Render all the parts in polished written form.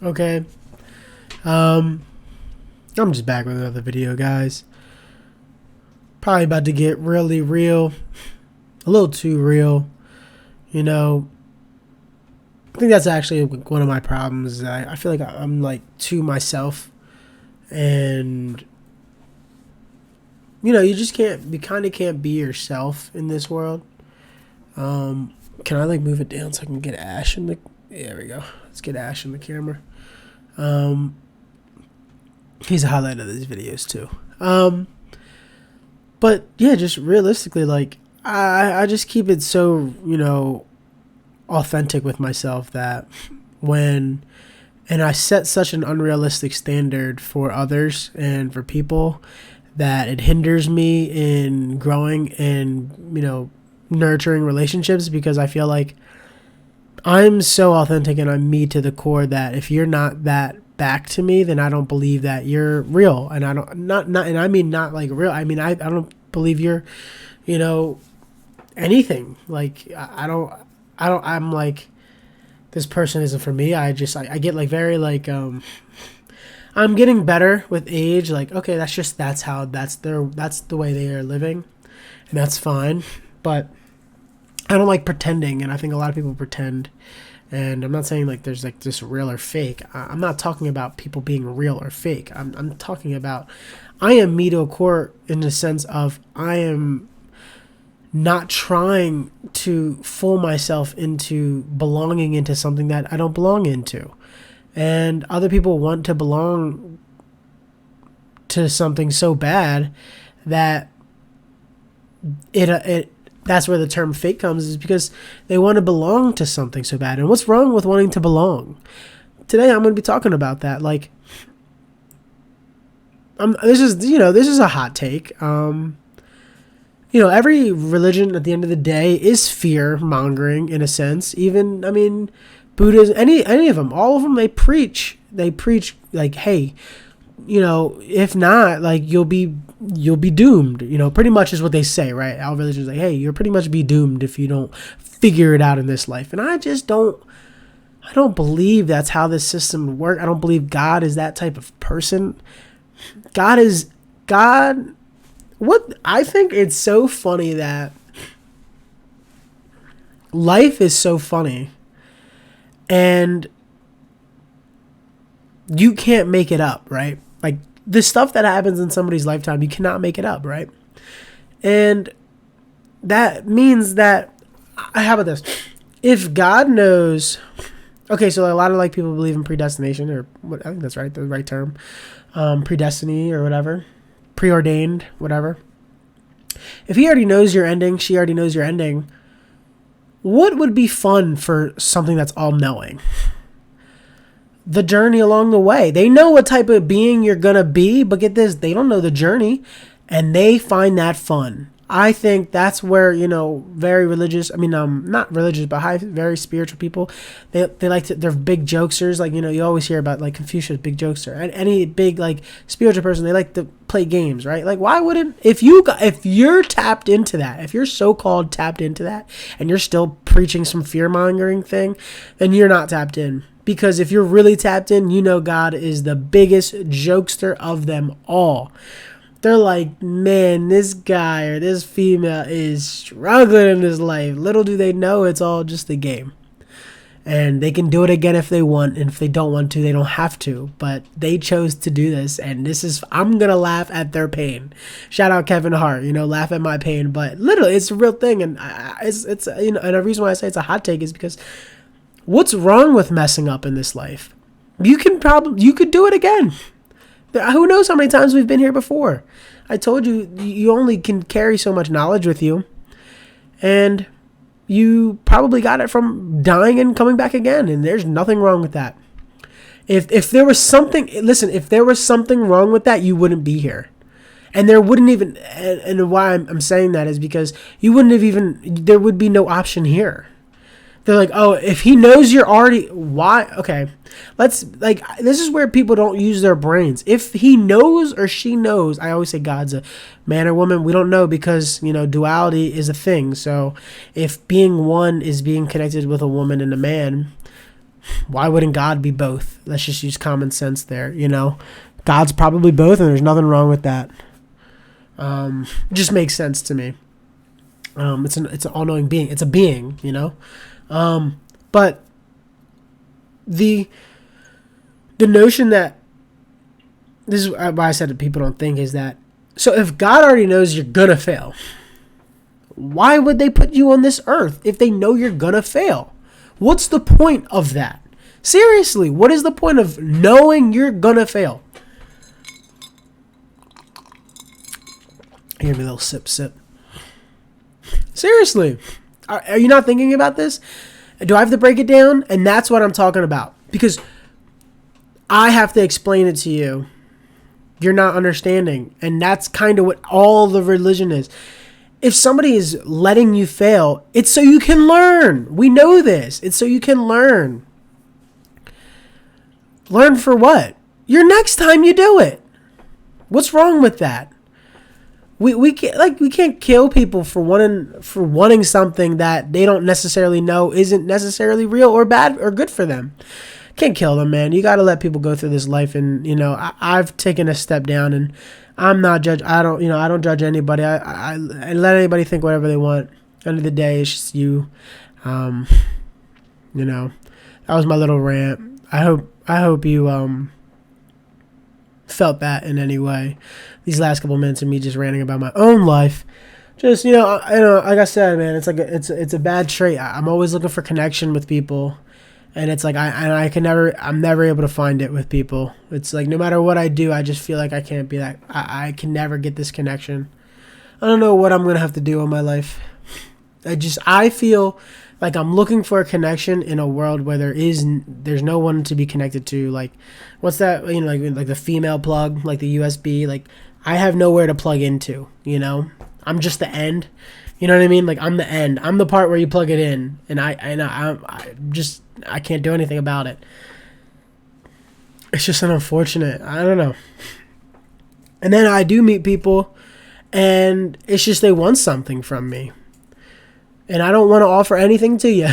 Okay. Um, I'm just back with another video, guys. Probably about to get really real, a little too real. You know, I think that's actually one of my problems. Is I feel like I'm like to myself, and you just can't. You kind of can't be yourself in this world. Can I like move it down so I can get Ash in the? There we go. Let's get Ash in the camera. Um, he's a highlight of these videos too. But yeah, just realistically, like I just keep it so authentic with myself that when and I set such an unrealistic standard for others and for people that it hinders me in growing and nurturing relationships because I feel like I'm so authentic and I'm me to the core that if you're not that back to me, then I don't believe that you're real. And I don't not and I mean not like real. I mean I don't believe you're, you know, anything. Like I'm like this person isn't for me. I get like very like I'm getting better with age. Like okay, that's the way they are living, and that's fine. But I don't like pretending, and I think a lot of people pretend. And I'm not saying like there's like this real or fake. I'm not talking about people being real or fake. I'm talking about I am me to a core in the sense of I am not trying to fool myself into belonging into something that I don't belong into. And other people want to belong to something so bad that it that's where the term fake comes, is because they want to belong to something so bad. And what's wrong with wanting to belong? Today I'm going to be talking about that. Like, this is a hot take. Every religion at the end of the day is fear mongering in a sense. Even, I mean, Buddhism, any of them, all of them, they preach like, hey, if not, like you'll be doomed, pretty much is what they say, right? All religions like, hey, you'll pretty much be doomed if you don't figure it out in this life. And I don't believe that's how this system would work. I don't believe God is that type of person. God. What I think it's so funny that life is so funny and you can't make it up, right? Like the stuff that happens in somebody's lifetime, you cannot make it up, right? And that means that, how about this? If God knows, okay, so a lot of like people believe in predestination, or what I think that's right, the right term, predestiny or whatever, preordained, whatever. If he already knows your ending, she already knows your ending, what would be fun for something that's all knowing? The journey along the way. They know what type of being you're going to be, but get this, they don't know the journey, and they find that fun. I think that's where, very religious, not religious, but very spiritual people, they like to, they're big jokesters. Like, you always hear about like Confucius, big jokester, and any big like spiritual person, they like to play games, right? Like, why wouldn't, if you're tapped into that, if you're so-called tapped into that, and you're still preaching some fear-mongering thing, then you're not tapped in. Because if you're really tapped in, God is the biggest jokester of them all. They're like, man, this guy or this female is struggling in his life. Little do they know it's all just a game. And they can do it again if they want. And if they don't want to, they don't have to. But they chose to do this. And I'm going to laugh at their pain. Shout out Kevin Hart, laugh at my pain. But literally, it's a real thing. And it's and the reason why I say it's a hot take is because what's wrong with messing up in this life? You could do it again. Who knows how many times we've been here before? I told you, you only can carry so much knowledge with you. And you probably got it from dying and coming back again. And there's nothing wrong with that. If there was something, listen, if there was something wrong with that, you wouldn't be here. And there wouldn't even, and why I'm saying that is because you wouldn't have even, there would be no option here. They're like, oh, if he knows you're already, why? Okay, this is where people don't use their brains. If he knows or she knows, I always say God's a man or woman. We don't know because, duality is a thing. So if being one is being connected with a woman and a man, Why wouldn't God be both? Let's just use common sense there, God's probably both, and there's nothing wrong with that. It just makes sense to me. It's an all-knowing being. It's a being, But the notion that, this is why I said that people don't think, is that, so if God already knows you're gonna fail, why would they put you on this earth if they know you're gonna fail? What's the point of that? Seriously, what is the point of knowing you're gonna fail? Hear me a little sip. Seriously, are you not thinking about this? Do I have to break it down? And that's what I'm talking about. Because I have to explain it to you. You're not understanding. And that's kind of what all the religion is. If somebody is letting you fail, it's so you can learn. We know this. It's so you can learn. Learn for what? Your next time you do it. What's wrong with that? We can't kill people for wanting something that they don't necessarily know isn't necessarily real or bad or good for them. Can't kill them, man. You got to let people go through this life, and I've taken a step down, and I'm not judge. I don't judge anybody. I let anybody think whatever they want. End of the day, it's just you. That was my little rant. I hope you felt that in any way. These last couple minutes of me just ranting about my own life. Just like I said, man, it's a bad trait. I'm always looking for connection with people. And it's like I'm never able to find it with people. It's like no matter what I do, I just feel like I can't be that. I can never get this connection. I don't know what I'm gonna have to do in my life. I feel like I'm looking for a connection in a world where there's no one to be connected to. Like, what's that? Like the female plug, like the USB. Like, I have nowhere to plug into. I'm just the end. You know what I mean? Like, I'm the end. I'm the part where you plug it in, and I can't do anything about it. It's just an unfortunate. I don't know. And then I do meet people, and it's just they want something from me. And I don't want to offer anything to you.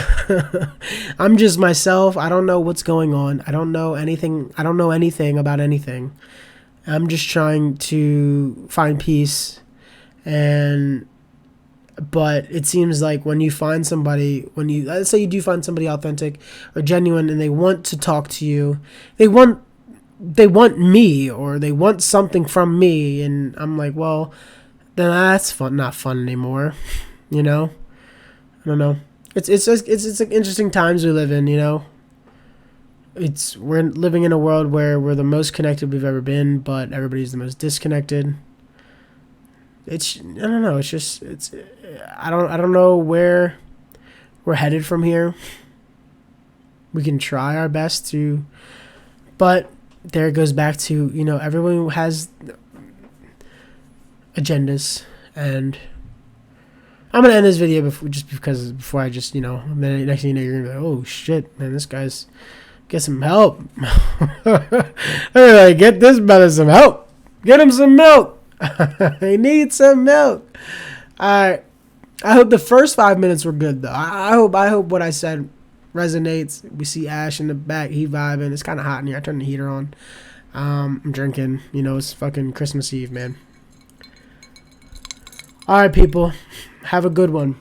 I'm just myself. I don't know what's going on. I don't know anything. I don't know anything about anything. I'm just trying to find peace. But it seems like when you find somebody, let's say you do find somebody authentic or genuine, and they want to talk to you, they want me, or they want something from me, and I'm like, well, then that's not fun anymore. I don't know. It's like interesting times we live in. We're living in a world where we're the most connected we've ever been, but everybody's the most disconnected. I don't know. I don't know where we're headed from here. We can try our best to, but there it goes back to, everyone has agendas, and I'm going to end this video before I just, then next thing you know, you're going to be like, oh shit, man, this guy's, get some help. Like, get this brother some help. Get him some milk. They need some milk. Alright. I hope the first 5 minutes were good though. I hope what I said resonates. We see Ash in the back, he vibing. It's kinda hot in here. I turned the heater on. I'm drinking. It's fucking Christmas Eve, man. Alright, people. Have a good one.